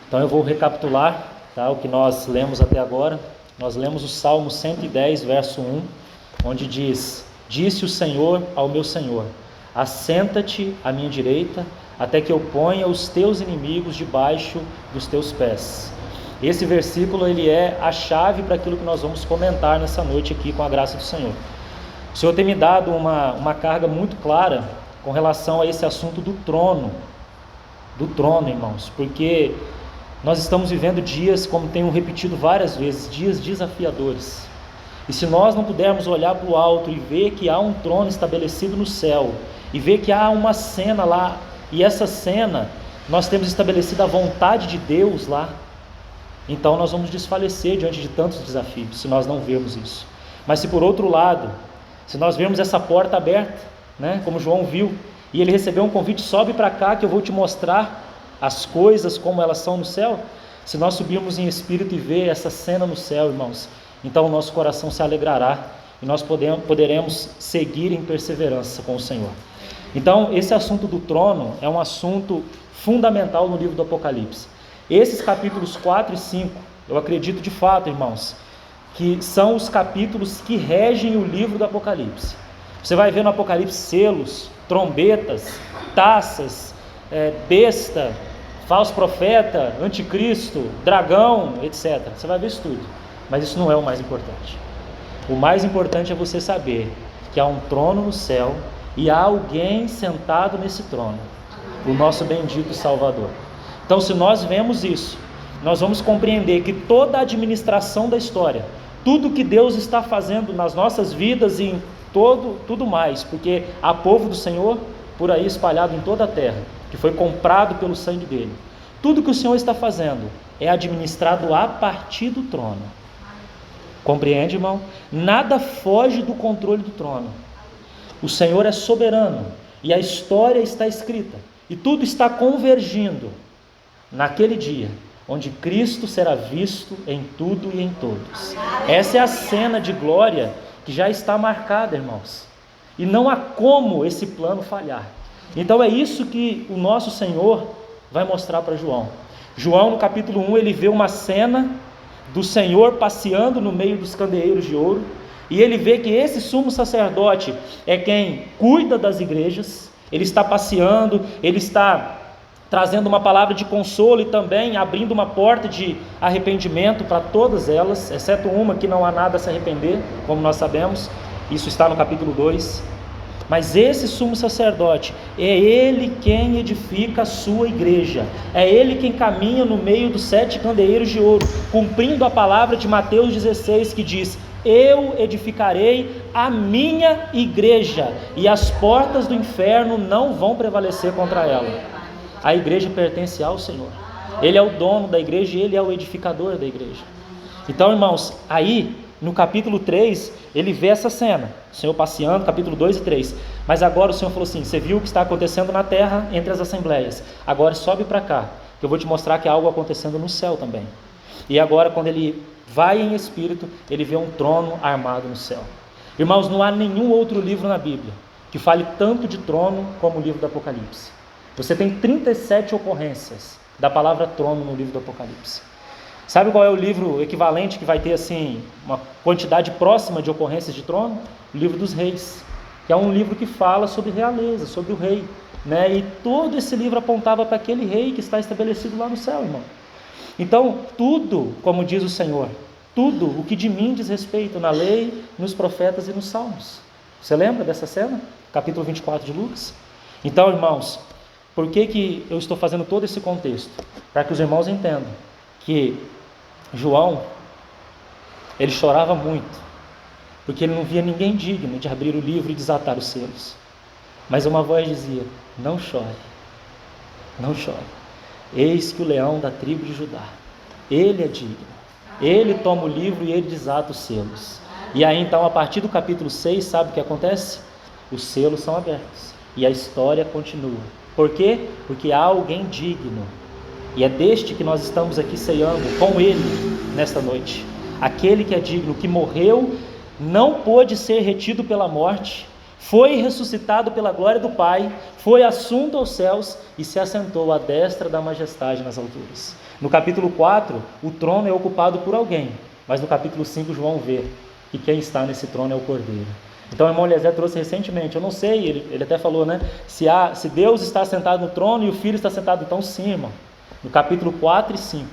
Então eu vou recapitular, tá, o que nós lemos até agora. Nós lemos o Salmo 110, verso 1, onde diz: Disse o Senhor ao meu Senhor: assenta-te à minha direita, até que eu ponha os teus inimigos debaixo dos teus pés. Esse versículo ele é a chave para aquilo que nós vamos comentar nessa noite aqui com a graça do Senhor. O Senhor tem me dado uma carga muito clara com relação a esse assunto do trono, irmãos, porque nós estamos vivendo dias, como tenho repetido várias vezes, dias desafiadores. E se nós não pudermos olhar para o alto e ver que há um trono estabelecido no céu, e ver que há uma cena lá, e essa cena, nós temos estabelecido a vontade de Deus lá, então nós vamos desfalecer diante de tantos desafios, se nós não vermos isso. Mas se por outro lado, se nós vermos essa porta aberta, né, como João viu, e ele recebeu um convite: sobe para cá que eu vou te mostrar as coisas como elas são no céu. Se nós subirmos em espírito e ver essa cena no céu, irmãos, então o nosso coração se alegrará e nós poderemos seguir em perseverança com o Senhor. Então esse assunto do trono é um assunto fundamental no livro do Apocalipse. Esses capítulos 4 e 5, eu acredito de fato, irmãos, que são os capítulos que regem o livro do Apocalipse. Você vai ver no Apocalipse selos, trombetas, taças, besta, falso profeta, anticristo, dragão, etc. Você vai ver isso tudo, mas isso não é o mais importante. O mais importante é você saber que há um trono no céu e há alguém sentado nesse trono, o nosso bendito Salvador. Então, se nós vemos isso, nós vamos compreender que toda a administração da história, tudo que Deus está fazendo nas nossas vidas e em tudo mais, porque há povo do Senhor por aí espalhado em toda a terra, que foi comprado pelo sangue dele. Tudo que o Senhor está fazendo é administrado a partir do trono. Compreende, irmão? Nada foge do controle do trono. O Senhor é soberano e a história está escrita e tudo está convergindo naquele dia onde Cristo será visto em tudo e em todos. Essa é a cena de glória que já está marcada, irmãos, e não há como esse plano falhar. Então é isso que o nosso Senhor vai mostrar para João. João, no capítulo 1, ele vê uma cena do Senhor passeando no meio dos candeeiros de ouro, e ele vê que esse sumo sacerdote é quem cuida das igrejas. Ele está passeando, ele está trazendo uma palavra de consolo e também abrindo uma porta de arrependimento para todas elas, exceto uma que não há nada a se arrepender, como nós sabemos. Isso está no capítulo 2. Mas esse sumo sacerdote, é ele quem edifica a sua igreja, é ele quem caminha no meio dos 7 candeeiros de ouro, cumprindo a palavra de Mateus 16, que diz: eu edificarei a minha igreja, e as portas do inferno não vão prevalecer contra ela. A igreja pertence ao Senhor, ele é o dono da igreja e ele é o edificador da igreja. Então, irmãos, aí no capítulo 3, ele vê essa cena, o Senhor passeando, capítulo 2 e 3. Mas agora o Senhor falou assim: você viu o que está acontecendo na terra entre as assembleias, agora sobe para cá, que eu vou te mostrar que há algo acontecendo no céu também. E agora, quando ele vai em espírito, ele vê um trono armado no céu. Irmãos, não há nenhum outro livro na Bíblia que fale tanto de trono como o livro do Apocalipse. Você tem 37 ocorrências da palavra trono no livro do Apocalipse. Sabe qual é o livro equivalente que vai ter assim uma quantidade próxima de ocorrências de trono? O livro dos reis, que é um livro que fala sobre realeza, sobre o rei, né? E todo esse livro apontava para aquele rei que está estabelecido lá no céu, irmão. Então, tudo, como diz o Senhor, tudo o que de mim diz respeito na lei, nos profetas e nos salmos. Você lembra dessa cena? Capítulo 24 de Lucas? Então, irmãos, por que eu estou fazendo todo esse contexto? Para que os irmãos entendam que João, ele chorava muito, porque ele não via ninguém digno de abrir o livro e desatar os selos. Mas uma voz dizia: não chore, não chore. Eis que o leão da tribo de Judá, ele é digno, ele toma o livro e ele desata os selos. E aí então, a partir do capítulo 6, sabe o que acontece? Os selos são abertos e a história continua. Por quê? Porque há alguém digno, e é deste que nós estamos aqui ceando com ele nesta noite. Aquele que é digno, que morreu, não pôde ser retido pela morte, foi ressuscitado pela glória do Pai, foi assunto aos céus e se assentou à destra da majestade nas alturas. No capítulo 4, o trono é ocupado por alguém, mas no capítulo 5 João vê que quem está nesse trono é o Cordeiro. Então o irmão Eliezer trouxe recentemente, eu não sei, ele até falou, né? Se Deus está sentado no trono e o Filho está sentado, então sim, irmão. No capítulo 4 e 5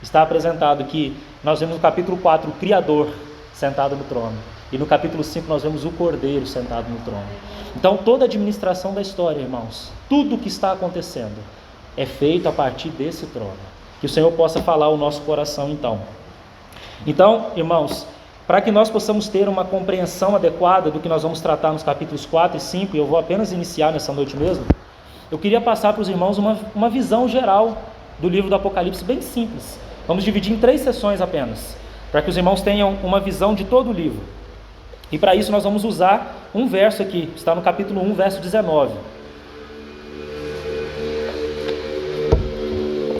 está apresentado que nós vemos no capítulo 4 o Criador sentado no trono, e no capítulo 5 nós vemos o Cordeiro sentado no trono. Então toda a administração da história, irmãos, tudo o que está acontecendo é feito a partir desse trono. Que o Senhor possa falar ao nosso coração então. Então, irmãos, para que nós possamos ter uma compreensão adequada do que nós vamos tratar nos capítulos 4 e 5, e eu vou apenas iniciar nessa noite mesmo, eu queria passar para os irmãos uma visão geral do livro do Apocalipse, bem simples. Vamos dividir em 3 sessões apenas, para que os irmãos tenham uma visão de todo o livro. E para isso nós vamos usar um verso aqui, está no capítulo 1, verso 19.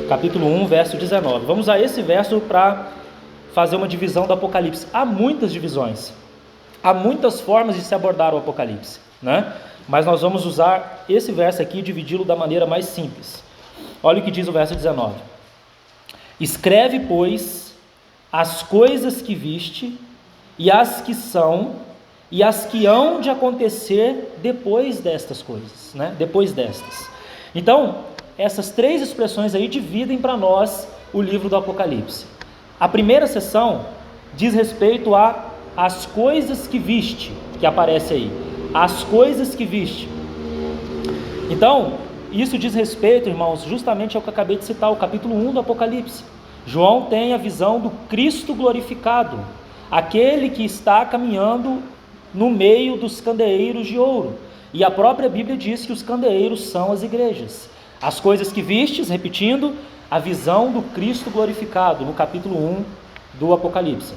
Capítulo 1, verso 19. Vamos usar esse verso para fazer uma divisão do Apocalipse. Há muitas divisões, há muitas formas de se abordar o Apocalipse, né? Mas nós vamos usar esse verso aqui e dividi-lo da maneira mais simples. Olha o que diz o verso 19. Escreve, pois, as coisas que viste, e as que são, e as que hão de acontecer depois destas coisas, né? Depois destas. Então, essas 3 expressões aí dividem para nós o livro do Apocalipse. A primeira seção diz respeito às coisas que viste, que aparece aí. As coisas que viste. Então, isso diz respeito, irmãos, justamente ao que eu acabei de citar, o capítulo 1 do Apocalipse. João tem a visão do Cristo glorificado, aquele que está caminhando no meio dos candeeiros de ouro. E a própria Bíblia diz que os candeeiros são as igrejas. As coisas que vistes, repetindo, a visão do Cristo glorificado, no capítulo 1 do Apocalipse.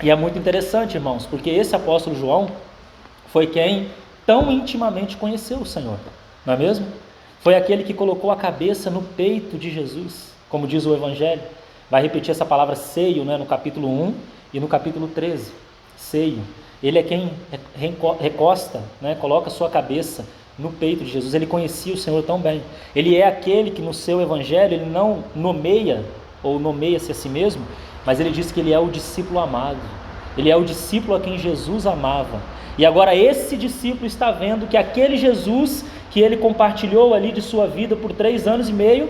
E é muito interessante, irmãos, porque esse apóstolo João foi quem tão intimamente conheceu o Senhor, não é mesmo? Foi aquele que colocou a cabeça no peito de Jesus, como diz o Evangelho. Vai repetir essa palavra seio, né, no capítulo 1 e no capítulo 13, seio. Ele é quem recosta, né, coloca sua cabeça no peito de Jesus. Ele conhecia o Senhor tão bem. Ele é aquele que no seu Evangelho, ele não nomeia, ou nomeia-se a si mesmo, mas ele diz que ele é o discípulo amado. Ele é o discípulo a quem Jesus amava. E agora esse discípulo está vendo que aquele Jesus que ele compartilhou ali de sua vida por 3 anos e meio,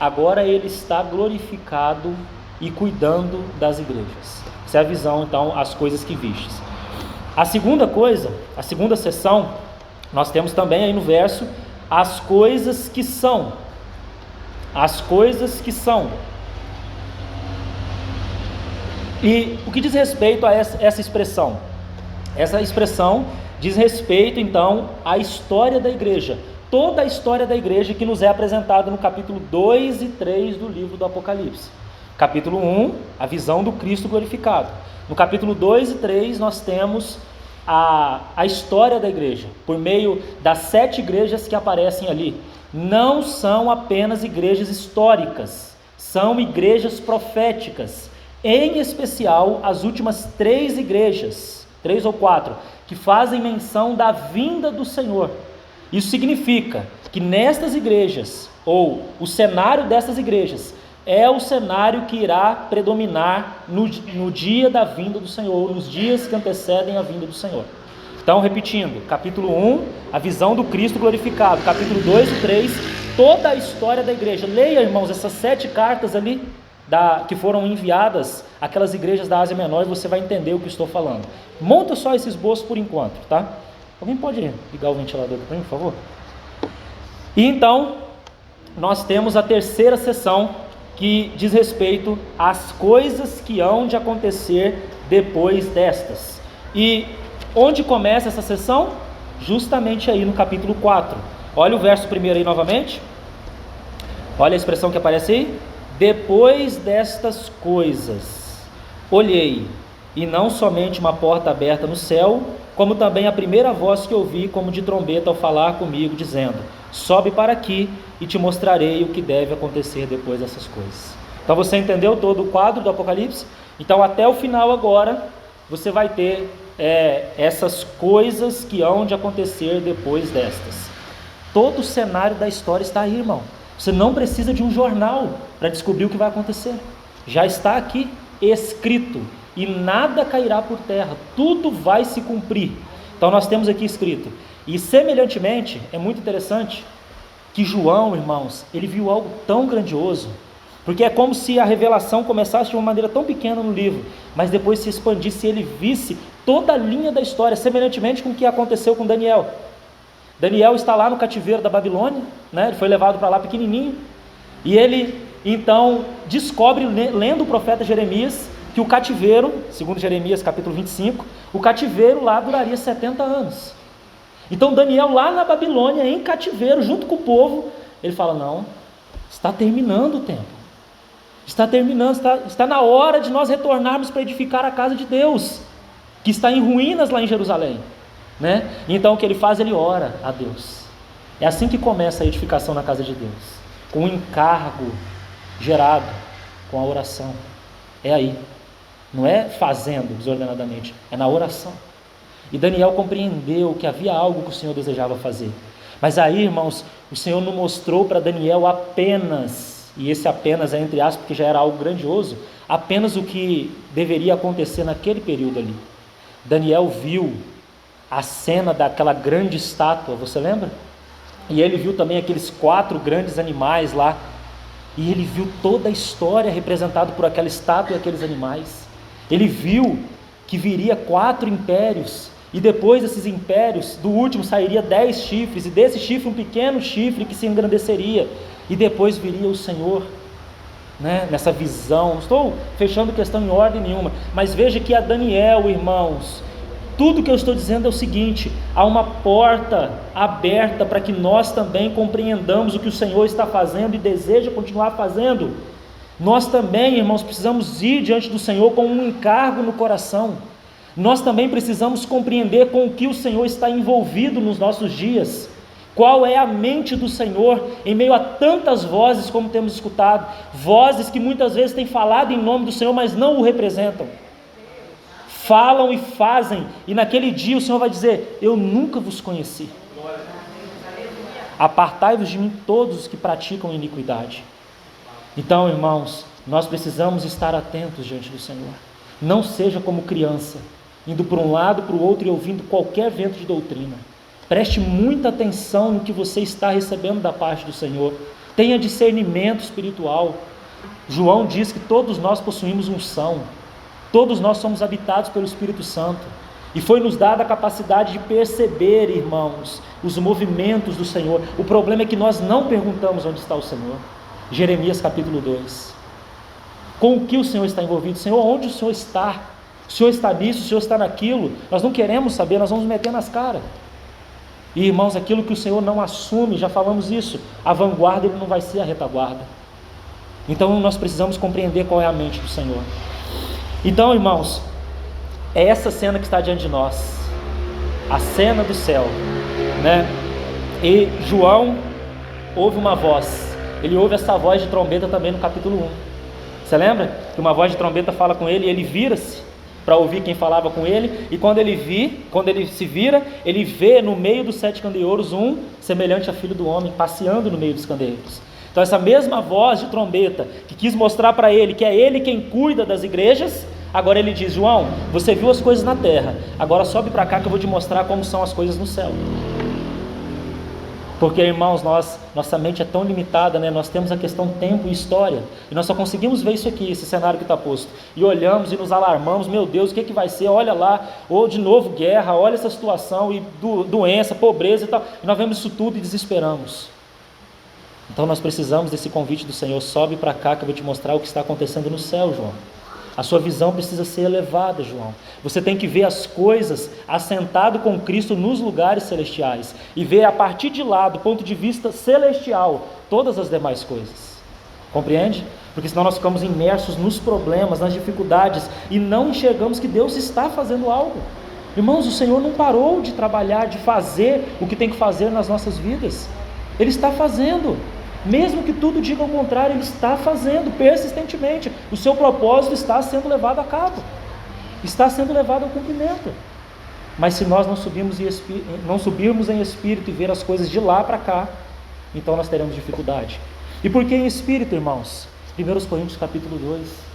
agora ele está glorificado e cuidando das igrejas. Essa é a visão, então, as coisas que vistes. A segunda coisa, a segunda seção, nós temos também aí no verso, as coisas que são. As coisas que são. E o que diz respeito a essa expressão? Essa expressão diz respeito, então, à história da igreja. Toda a história da igreja que nos é apresentada no capítulo 2 e 3 do livro do Apocalipse. Capítulo 1, a visão do Cristo glorificado. No capítulo 2 e 3 nós temos a história da igreja, por meio das 7 igrejas que aparecem ali. Não são apenas igrejas históricas, são igrejas proféticas. Em especial, as últimas 3 igrejas, 3 ou 4, que fazem menção da vinda do Senhor. Isso significa que nestas igrejas, ou o cenário dessas igrejas, é o cenário que irá predominar no dia da vinda do Senhor, ou nos dias que antecedem a vinda do Senhor. Então, repetindo, capítulo 1, a visão do Cristo glorificado, capítulo 2 e 3, toda a história da igreja. Leia, irmãos, essas 7 cartas ali, que foram enviadas àquelas igrejas da Ásia Menor, e você vai entender o que estou falando. Monta só esse esboço por enquanto, tá? Alguém pode ligar o ventilador para mim, por favor? E então, nós temos a terceira sessão, que diz respeito às coisas que hão de acontecer depois destas. E onde começa essa sessão? Justamente aí no capítulo 4. Olha o verso primeiro aí novamente. Olha a expressão que aparece aí. Depois destas coisas, olhei, e não somente uma porta aberta no céu, como também a primeira voz que ouvi como de trombeta ao falar comigo, dizendo: sobe para aqui e te mostrarei o que deve acontecer depois dessas coisas. Então você entendeu todo o quadro do Apocalipse? Então até o final agora, você vai ter essas coisas que hão de acontecer depois destas. Todo o cenário da história está aí, irmão. Você não precisa de um jornal para descobrir o que vai acontecer. Já está aqui escrito, e nada cairá por terra, tudo vai se cumprir. Então nós temos aqui escrito. E semelhantemente, é muito interessante que João, irmãos, ele viu algo tão grandioso, porque é como se a revelação começasse de uma maneira tão pequena no livro, mas depois se expandisse e ele visse toda a linha da história, semelhantemente com o que aconteceu com Daniel. Daniel está lá no cativeiro da Babilônia, né? Ele foi levado para lá pequenininho, e ele então descobre, lendo o profeta Jeremias, que o cativeiro, segundo Jeremias capítulo 25, o cativeiro lá duraria 70 anos. Então Daniel lá na Babilônia, em cativeiro, junto com o povo, ele fala, não, está terminando o tempo, está terminando, está na hora de nós retornarmos para edificar a casa de Deus, que está em ruínas lá em Jerusalém, né? Então o que ele faz? Ele ora a Deus. É assim que começa a edificação na casa de Deus, com um encargo gerado com a oração. É aí, não é fazendo desordenadamente, é na oração. E Daniel compreendeu que havia algo que o Senhor desejava fazer. Mas aí, irmãos, o Senhor não mostrou para Daniel apenas, e esse apenas é entre aspas, porque já era algo grandioso, apenas o que deveria acontecer naquele período ali. Daniel viu a cena daquela grande estátua, você lembra? E ele viu também aqueles 4 grandes animais lá, e ele viu toda a história representada por aquela estátua e aqueles animais. Ele viu que viria 4 impérios, e depois desses impérios, do último sairia 10 chifres, e desse chifre um pequeno chifre que se engrandeceria, e depois viria o Senhor, né? Nessa visão. Não estou fechando questão em ordem nenhuma, mas veja que a Daniel, irmãos, tudo que eu estou dizendo é o seguinte: há uma porta aberta para que nós também compreendamos o que o Senhor está fazendo e deseja continuar fazendo. Nós também, irmãos, precisamos ir diante do Senhor com um encargo no coração. Nós também precisamos compreender com o que o Senhor está envolvido nos nossos dias. Qual é a mente do Senhor em meio a tantas vozes como temos escutado, vozes que muitas vezes têm falado em nome do Senhor, mas não o representam. Falam e fazem, e naquele dia o Senhor vai dizer: eu nunca vos conheci. Apartai-vos de mim todos os que praticam iniquidade. Então, irmãos, nós precisamos estar atentos diante do Senhor. Não seja como criança, indo para um lado, para o outro e ouvindo qualquer vento de doutrina. Preste muita atenção no que você está recebendo da parte do Senhor. Tenha discernimento espiritual. João diz que todos nós possuímos unção. Todos nós somos habitados pelo Espírito Santo. E foi nos dada a capacidade de perceber, irmãos, os movimentos do Senhor. O problema é que nós não perguntamos onde está o Senhor. Jeremias capítulo 2. Com o que o Senhor está envolvido? Senhor, onde o Senhor está? O Senhor está nisso, o Senhor está naquilo. Nós não queremos saber, nós vamos meter nas caras. E, irmãos, aquilo que o Senhor não assume, já falamos isso, a vanguarda ele não vai ser a retaguarda. Então nós precisamos compreender qual é a mente do Senhor. Então, irmãos, é essa cena que está diante de nós, a cena do céu, né? E João ouve uma voz, ele ouve essa voz de trombeta também no capítulo 1. Você lembra que uma voz de trombeta fala com ele, e ele vira-se para ouvir quem falava com ele, e quando ele se vira, ele vê no meio dos 7 candeeiros um semelhante a filho do homem, passeando no meio dos candeeiros. Então essa mesma voz de trombeta, que quis mostrar para ele que é ele quem cuida das igrejas, agora ele diz: João, você viu as coisas na terra, agora sobe para cá que eu vou te mostrar como são as coisas no céu. Porque, irmãos, nossa mente é tão limitada, né? Nós temos a questão tempo e história, e nós só conseguimos ver isso aqui, esse cenário que está posto, e olhamos e nos alarmamos: meu Deus, o que vai ser? Olha lá, ou de novo guerra, olha essa situação, e doença, pobreza e tal, e nós vemos isso tudo e desesperamos. Então nós precisamos desse convite do Senhor: sobe para cá que eu vou te mostrar o que está acontecendo no céu, João. A sua visão precisa ser elevada, João. Você tem que ver as coisas assentado com Cristo nos lugares celestiais, e ver a partir de lá, do ponto de vista celestial, todas as demais coisas. Compreende? Porque senão nós ficamos imersos nos problemas, nas dificuldades, e não enxergamos que Deus está fazendo algo. Irmãos, o Senhor não parou de trabalhar, de fazer o que tem que fazer nas nossas vidas. Ele está fazendo. Mesmo que tudo diga o contrário, Ele está fazendo persistentemente. O seu propósito está sendo levado a cabo, está sendo levado ao cumprimento. Mas se nós não subirmos em espírito e ver as coisas de lá para cá, então nós teremos dificuldade. E por que em espírito, irmãos? 1 Coríntios capítulo 2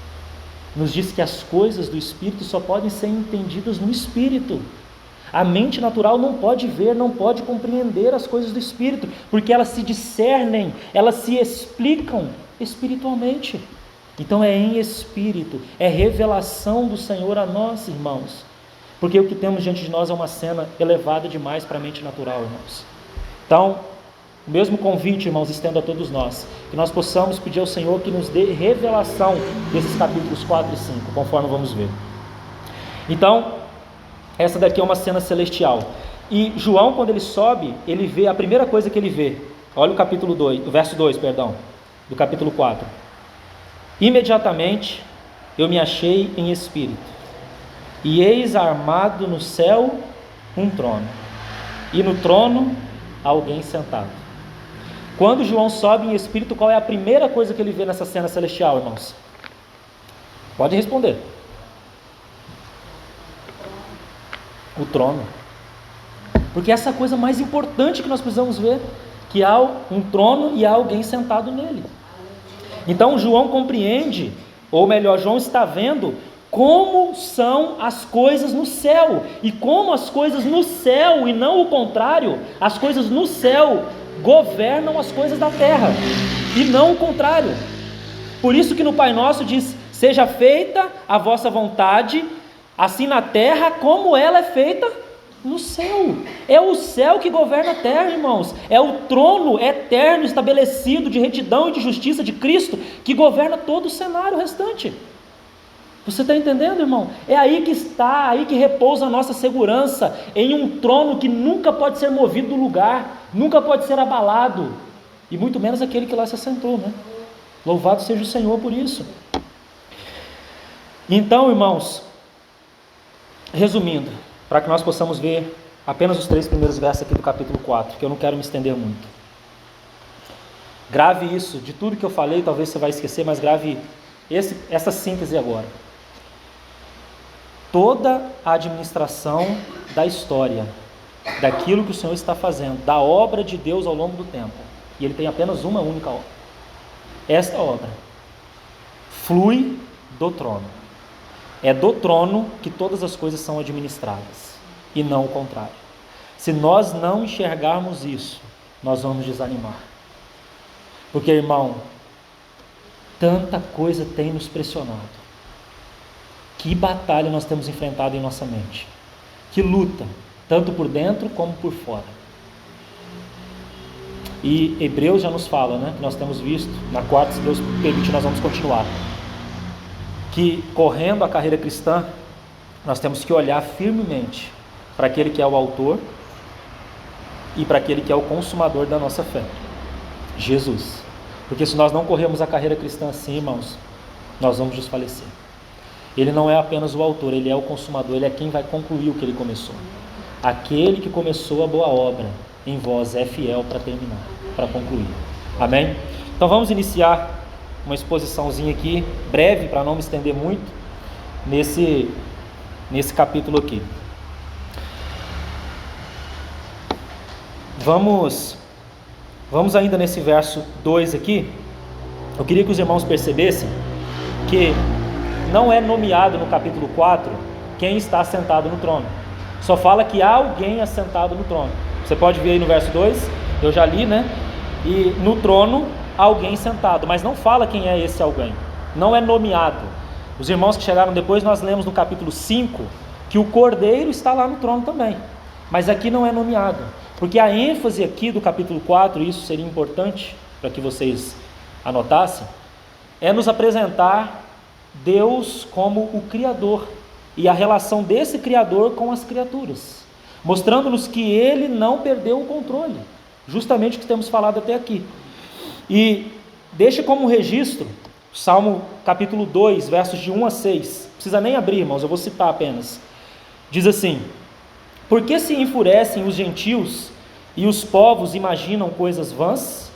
nos diz que as coisas do espírito só podem ser entendidas no espírito. A mente natural não pode ver, não pode compreender as coisas do espírito, porque elas se discernem, elas se explicam espiritualmente. Então é em espírito, é revelação do Senhor a nós, irmãos. Porque o que temos diante de nós é uma cena elevada demais para a mente natural, irmãos. Então, o mesmo convite, irmãos, estendo a todos nós, que nós possamos pedir ao Senhor que nos dê revelação desses capítulos 4 e 5, conforme vamos ver. Então, essa daqui é uma cena celestial. E João, quando ele sobe, ele vê, a primeira coisa que ele vê, olha o capítulo 2, o verso 2, perdão, do capítulo 4. Imediatamente eu me achei em espírito, e eis armado no céu um trono, e no trono alguém sentado. Quando João sobe em espírito, qual é a primeira coisa que ele vê nessa cena celestial, irmãos? Pode responder. O trono. Porque essa é a coisa mais importante que nós precisamos ver, que há um trono e há alguém sentado nele. Então João compreende, ou melhor, João está vendo como são as coisas no céu, e como as coisas no céu, e não o contrário, as coisas no céu governam as coisas da terra, e não o contrário. Por isso que no Pai Nosso diz: seja feita a vossa vontade, assim na terra como ela é feita no céu. É o céu que governa a terra, irmãos. É o trono eterno estabelecido de retidão e de justiça de Cristo que governa todo o cenário restante. Você está entendendo, irmão? É aí que está, aí que repousa a nossa segurança, em um trono que nunca pode ser movido do lugar, nunca pode ser abalado, e muito menos aquele que lá se assentou, né? Louvado seja o Senhor por isso. Então, irmãos, resumindo, para que nós possamos ver apenas os 3 primeiros versos aqui do capítulo 4, que eu não quero me estender muito. Grave isso, de tudo que eu falei, talvez você vai esquecer, mas grave essa síntese agora. Toda a administração da história, daquilo que o Senhor está fazendo, da obra de Deus ao longo do tempo, e Ele tem apenas uma única obra. Esta obra flui do trono. É do trono que todas as coisas são administradas, e não o contrário. Se nós não enxergarmos isso, nós vamos desanimar. Porque, irmão, tanta coisa tem nos pressionado. Que batalha nós temos enfrentado em nossa mente. Que luta, tanto por dentro como por fora. E Hebreus já nos fala, né, que nós temos visto, na quarta, se Deus permitir, nós vamos continuar, que correndo a carreira cristã, nós temos que olhar firmemente para aquele que é o autor e para aquele que é o consumador da nossa fé, Jesus. Porque se nós não corremos a carreira cristã assim, irmãos, nós vamos desfalecer. Ele não é apenas o autor, ele é o consumador, ele é quem vai concluir o que ele começou. Aquele que começou a boa obra em vós é fiel para terminar, para concluir. Amém? Então vamos iniciar uma exposiçãozinha aqui, breve, para não me estender muito, nesse capítulo aqui. Vamos ainda nesse verso 2 aqui. Eu queria que os irmãos percebessem que não é nomeado no capítulo 4 quem está assentado no trono. Só fala que há alguém assentado no trono. Você pode ver aí no verso 2, eu já li, né? E no trono, alguém sentado, mas não fala quem é esse alguém. Não é nomeado. Os irmãos que chegaram depois, nós lemos no capítulo 5 que o Cordeiro está lá no trono também. Mas aqui não é nomeado. Porque a ênfase aqui do capítulo 4, e isso seria importante para que vocês anotassem, é nos apresentar Deus como o Criador e a relação desse Criador com as criaturas, mostrando-nos que Ele não perdeu o controle, justamente o que temos falado até aqui. E deixa como registro, Salmo capítulo 2, versos de 1 a 6, não precisa nem abrir, irmãos, eu vou citar apenas. Diz assim: por que se enfurecem os gentios e os povos imaginam coisas vãs?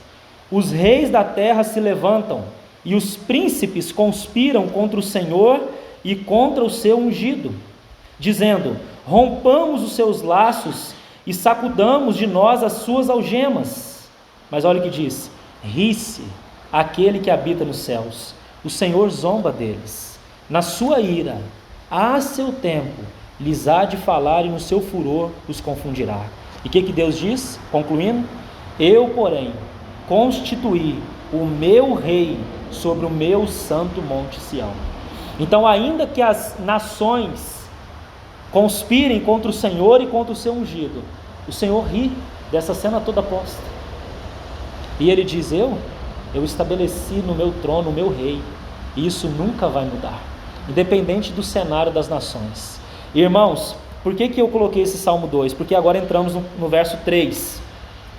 Os reis da terra se levantam e os príncipes conspiram contra o Senhor e contra o seu ungido. dizendo: rompamos os seus laços e sacudamos de nós as suas algemas. Mas olha o que diz: ri-se aquele que habita nos céus, o Senhor zomba deles. Na sua ira, a seu tempo, lhes há de falar, e no seu furor os confundirá. E o que Deus diz? Concluindo: eu, porém, constituí o meu rei sobre o meu santo monte Sião. Então, ainda que as nações conspirem contra o Senhor e contra o seu ungido, o Senhor ri dessa cena toda posta. E ele diz: eu estabeleci no meu trono o meu rei, e isso nunca vai mudar, independente do cenário das nações. Irmãos, por que eu coloquei esse Salmo 2? Porque agora entramos no verso 3,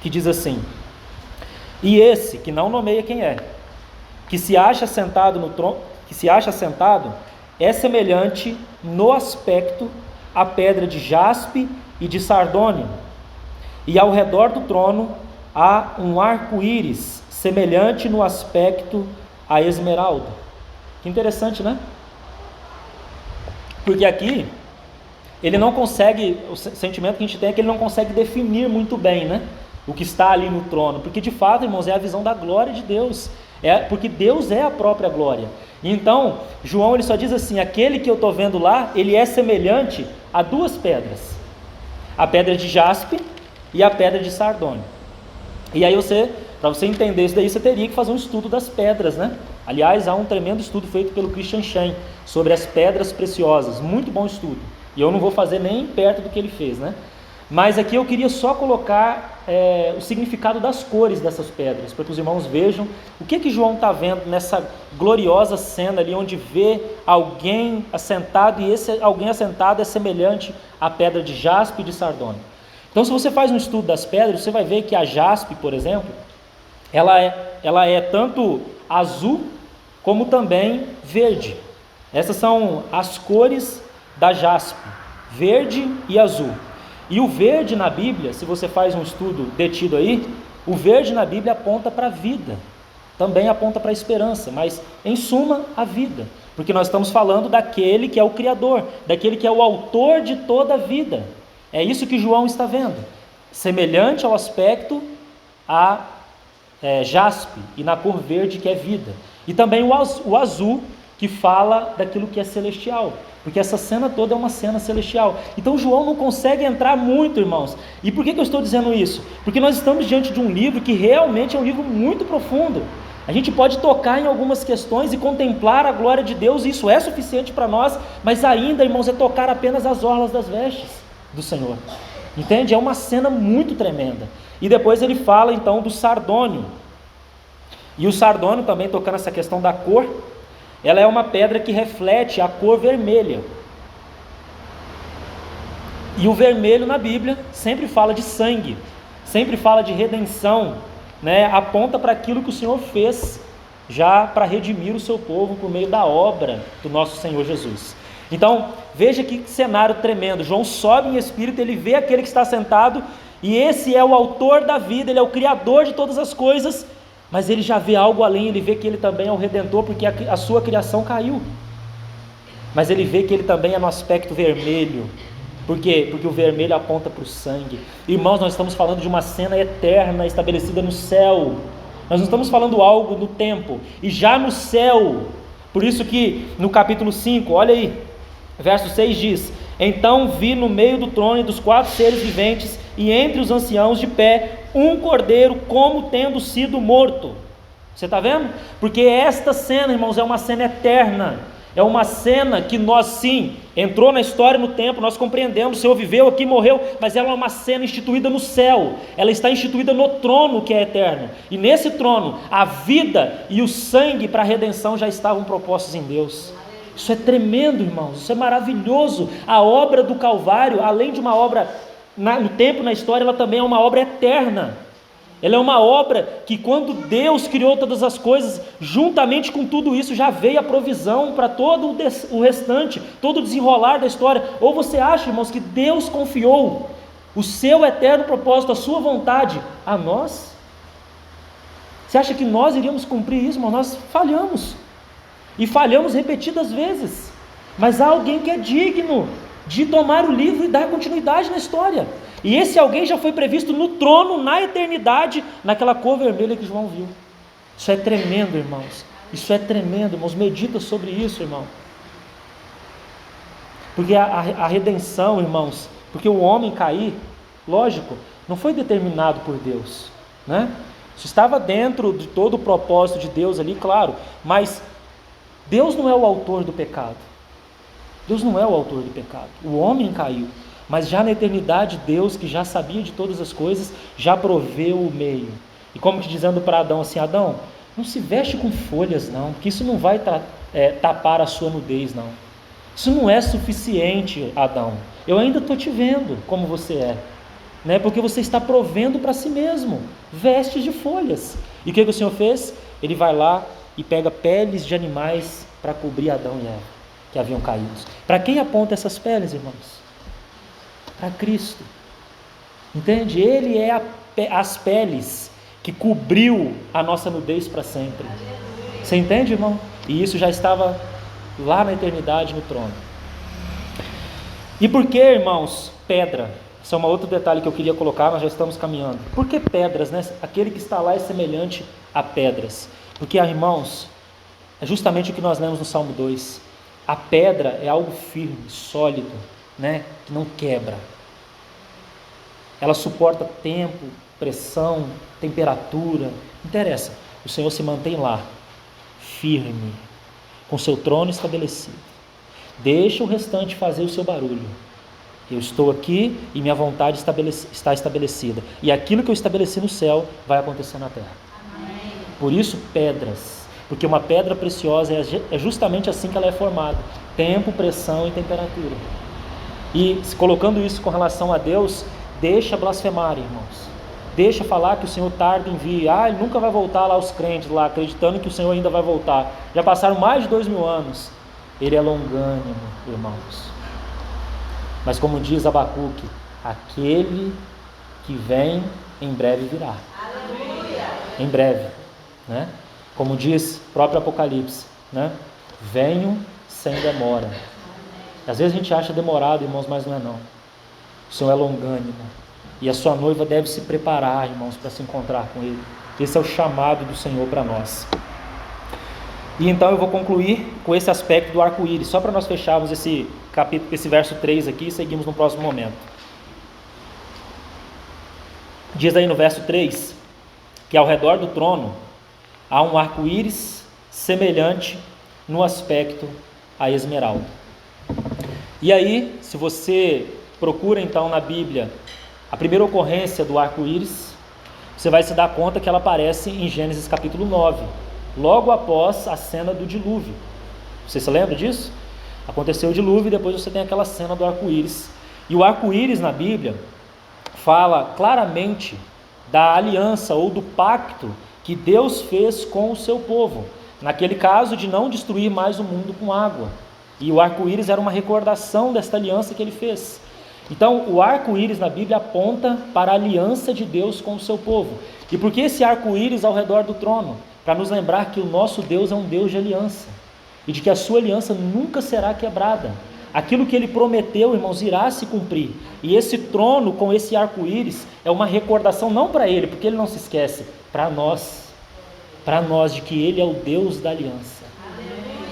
que diz assim: e esse, que não nomeia quem é, que se acha sentado no trono, é semelhante no aspecto à pedra de jaspe e de sardônio, e ao redor do trono há um arco-íris, semelhante no aspecto à esmeralda. Que interessante, né? Porque aqui ele não consegue, o sentimento que a gente tem é que ele não consegue definir muito bem, né, o que está ali no trono, porque de fato, irmãos, é a visão da glória de Deus, porque Deus é a própria glória. Então, João ele só diz assim: aquele que eu estou vendo lá, ele é semelhante a duas pedras, a pedra de jaspe e a pedra de sardônio. E aí para você entender isso daí, você teria que fazer um estudo das pedras, né? Aliás, há um tremendo estudo feito pelo Christian Shen sobre as pedras preciosas, muito bom estudo, e eu não vou fazer nem perto do que ele fez, né? Mas aqui eu queria só colocar o significado das cores dessas pedras, para que os irmãos vejam o que João está vendo nessa gloriosa cena ali, onde vê alguém assentado, e esse alguém assentado é semelhante à pedra de jaspe e de sardônio. Então, se você faz um estudo das pedras, você vai ver que a jaspe, por exemplo, ela é tanto azul como também verde. Essas são as cores da jaspe, verde e azul. E o verde na Bíblia, se você faz um estudo detido aí, o verde na Bíblia aponta para a vida, também aponta para a esperança, mas em suma a vida, porque nós estamos falando daquele que é o Criador, daquele que é o autor de toda a vida. É isso que João está vendo, semelhante ao aspecto a jaspe, e na cor verde que é vida, e também o azul, que fala daquilo que é celestial, porque essa cena toda é uma cena celestial. Então João não consegue entrar muito, irmãos. E por que eu estou dizendo isso? Porque nós estamos diante de um livro que realmente é um livro muito profundo. A gente pode tocar em algumas questões e contemplar a glória de Deus, e isso é suficiente para nós, mas ainda, irmãos, é tocar apenas as orlas das vestes do Senhor. Entende? É uma cena muito tremenda. E depois ele fala então do sardônio. E o sardônio, também tocando essa questão da cor, ela é uma pedra que reflete a cor vermelha. E o vermelho na Bíblia sempre fala de sangue, sempre fala de redenção, né? Aponta para aquilo que o Senhor fez já para redimir o seu povo por meio da obra do nosso Senhor Jesus. Então, veja que cenário tremendo. João sobe em espírito, ele vê aquele que está sentado, e esse é o autor da vida, ele é o criador de todas as coisas, mas ele já vê algo além, ele vê que ele também é o redentor, porque a sua criação caiu, mas ele vê que ele também é no aspecto vermelho. Por quê? Porque o vermelho aponta para o sangue. Irmãos, nós estamos falando de uma cena eterna estabelecida no céu, nós não estamos falando algo no tempo, e já no céu. Por isso que no capítulo 5, olha aí, verso 6 diz: então vi no meio do trono e dos 4 seres viventes, e entre os anciãos de pé, um cordeiro como tendo sido morto. Você está vendo? Porque esta cena, irmãos, é uma cena eterna, é uma cena que nós sim, entrou na história, no tempo, nós compreendemos, o Senhor viveu aqui, morreu, mas ela é uma cena instituída no céu, ela está instituída no trono que é eterno, e nesse trono, a vida e o sangue para a redenção já estavam propostos em Deus. Isso é tremendo, irmãos, isso é maravilhoso. A obra do Calvário, além de uma obra no tempo, na história, ela também é uma obra eterna. Ela é uma obra que, quando Deus criou todas as coisas, juntamente com tudo isso já veio a provisão para todo o restante, todo o desenrolar da história. Ou você acha, irmãos, que Deus confiou o seu eterno propósito, a sua vontade a nós? Você acha que nós iríamos cumprir isso, irmão? Nós falhamos, e falhamos repetidas vezes, mas há alguém que é digno de tomar o livro e dar continuidade na história. E esse alguém já foi previsto no trono, na eternidade, naquela cor vermelha que João viu. Isso é tremendo, irmãos. Isso é tremendo, irmãos. Medita sobre isso, irmão. Porque a redenção, irmãos, porque o homem cair, lógico, não foi determinado por Deus, né? Isso estava dentro de todo o propósito de Deus ali, claro, mas Deus não é o autor do pecado. Deus não é o autor do pecado. O homem caiu, mas já na eternidade Deus, que já sabia de todas as coisas, já proveu o meio. E como que dizendo para Adão assim, Adão, não se veste com folhas não, porque isso não vai tapar a sua nudez não. Isso não é suficiente, Adão. Eu ainda estou te vendo como você é, né? Porque você está provendo para si mesmo vestes de folhas. E o que o Senhor fez? Ele vai lá e pega peles de animais para cobrir Adão e Eva, que haviam caído. Para quem aponta essas peles, irmãos? Para Cristo. Entende? Ele é as peles que cobriu a nossa nudez para sempre. Você entende, irmão? E isso já estava lá na eternidade, no trono. E por que, irmãos, pedra? Esse é um outro detalhe que eu queria colocar, nós já estamos caminhando. Por que pedras, né? Aquele que está lá é semelhante a pedras. Porque, irmãos, é justamente o que nós lemos no Salmo 2. A pedra é algo firme, sólido, né? Que não quebra. Ela suporta tempo, pressão, temperatura. Não interessa. O Senhor se mantém lá, firme, com seu trono estabelecido. Deixa o restante fazer o seu barulho. Eu estou aqui e minha vontade está estabelecida. E aquilo que eu estabeleci no céu vai acontecer na terra. Amém. Por isso, pedras. Porque uma pedra preciosa é justamente assim que ela é formada. Tempo, pressão e temperatura. E colocando isso com relação a Deus, deixa blasfemar, irmãos. Deixa falar que o Senhor tarda em vir. Ele nunca vai voltar lá os crentes lá, acreditando que o Senhor ainda vai voltar. Já passaram mais de 2000 anos. Ele é longânimo, irmãos. Mas como diz Abacuque, aquele que vem em breve virá. Aleluia. Em breve, né? Como diz o próprio Apocalipse, né? Venho sem demora. Às vezes a gente acha demorado, irmãos, mas não é não. O Senhor é longânimo. E a sua noiva deve se preparar, irmãos, para se encontrar com Ele. Esse é o chamado do Senhor para nós. E então eu vou concluir com esse aspecto do arco-íris, só para nós fecharmos esse capítulo, esse verso 3 aqui e seguimos no próximo momento. Diz aí no verso 3, que ao redor do trono há um arco-íris semelhante no aspecto à esmeralda. E aí, se você procura então na Bíblia a primeira ocorrência do arco-íris, você vai se dar conta que ela aparece em Gênesis capítulo 9, logo após a cena do dilúvio. Você se lembra disso? Aconteceu o dilúvio e depois você tem aquela cena do arco-íris. E o arco-íris na Bíblia fala claramente da aliança ou do pacto que Deus fez com o seu povo. Naquele caso de não destruir mais o mundo com água. E o arco-íris era uma recordação desta aliança que ele fez. Então o arco-íris na Bíblia aponta para a aliança de Deus com o seu povo. E por que esse arco-íris ao redor do trono? Para nos lembrar que o nosso Deus é um Deus de aliança. E de que a sua aliança nunca será quebrada. Aquilo que ele prometeu, irmãos, irá se cumprir. E esse trono com esse arco-íris é uma recordação não para ele, porque ele não se esquece, para nós, de que ele é o Deus da aliança.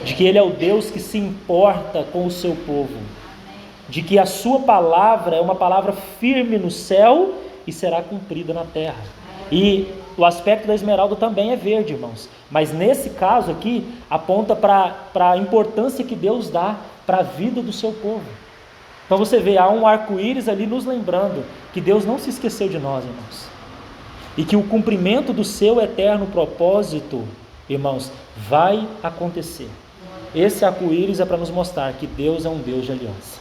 De que ele é o Deus que se importa com o seu povo. De que a sua palavra é uma palavra firme no céu e será cumprida na terra. E o aspecto da esmeralda também é verde, irmãos. Mas nesse caso aqui, aponta para a importância que Deus dá para a vida do seu povo. Então você vê, há um arco-íris ali nos lembrando que Deus não se esqueceu de nós, irmãos. E que o cumprimento do seu eterno propósito, irmãos, vai acontecer. Esse arco-íris é para nos mostrar que Deus é um Deus de aliança.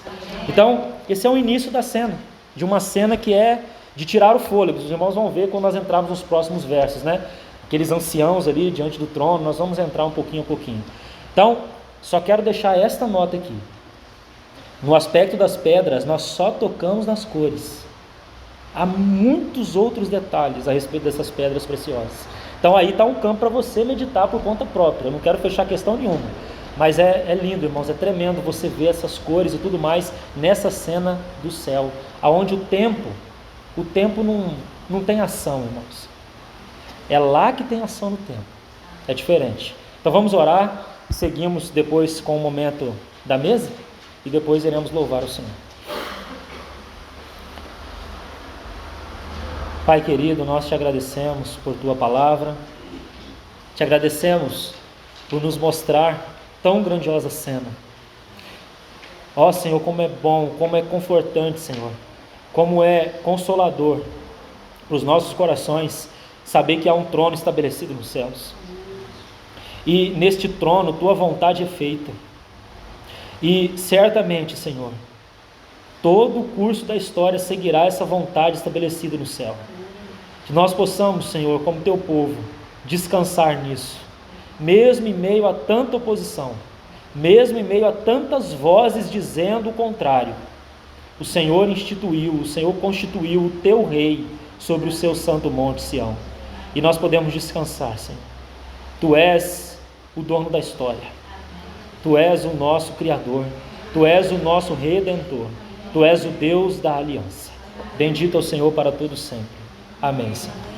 Então, esse é o início da cena, de uma cena que é de tirar o fôlego. Os irmãos vão ver quando nós entrarmos nos próximos versos, né? Aqueles anciãos ali diante do trono, nós vamos entrar um pouquinho a pouquinho. Então, só quero deixar esta nota aqui. No aspecto das pedras, nós só tocamos nas cores. Há muitos outros detalhes a respeito dessas pedras preciosas. Então aí está um campo para você meditar por conta própria. Eu não quero fechar questão nenhuma. Mas é lindo, irmãos, é tremendo você ver essas cores e tudo mais nessa cena do céu, aonde o tempo não tem ação, irmãos. É lá que tem ação no tempo. É diferente. Então vamos orar, seguimos depois com o momento da mesa e depois iremos louvar o Senhor. Pai querido, nós te agradecemos por tua palavra, te agradecemos por nos mostrar tão grandiosa cena. Ó Senhor, como é bom, como é confortante, Senhor, como é consolador para os nossos corações saber que há um trono estabelecido nos céus. E neste trono tua vontade é feita. E certamente, Senhor, todo o curso da história seguirá essa vontade estabelecida no céu. Que nós possamos, Senhor, como teu povo, descansar nisso, mesmo em meio a tanta oposição, mesmo em meio a tantas vozes dizendo o contrário. O Senhor constituiu o teu rei sobre o seu santo monte Sião. E nós podemos descansar, Senhor. Tu és o dono da história. Tu és o nosso Criador. Tu és o nosso Redentor. Tu és o Deus da aliança. Bendito é o Senhor para todo sempre. Amém, Senhor.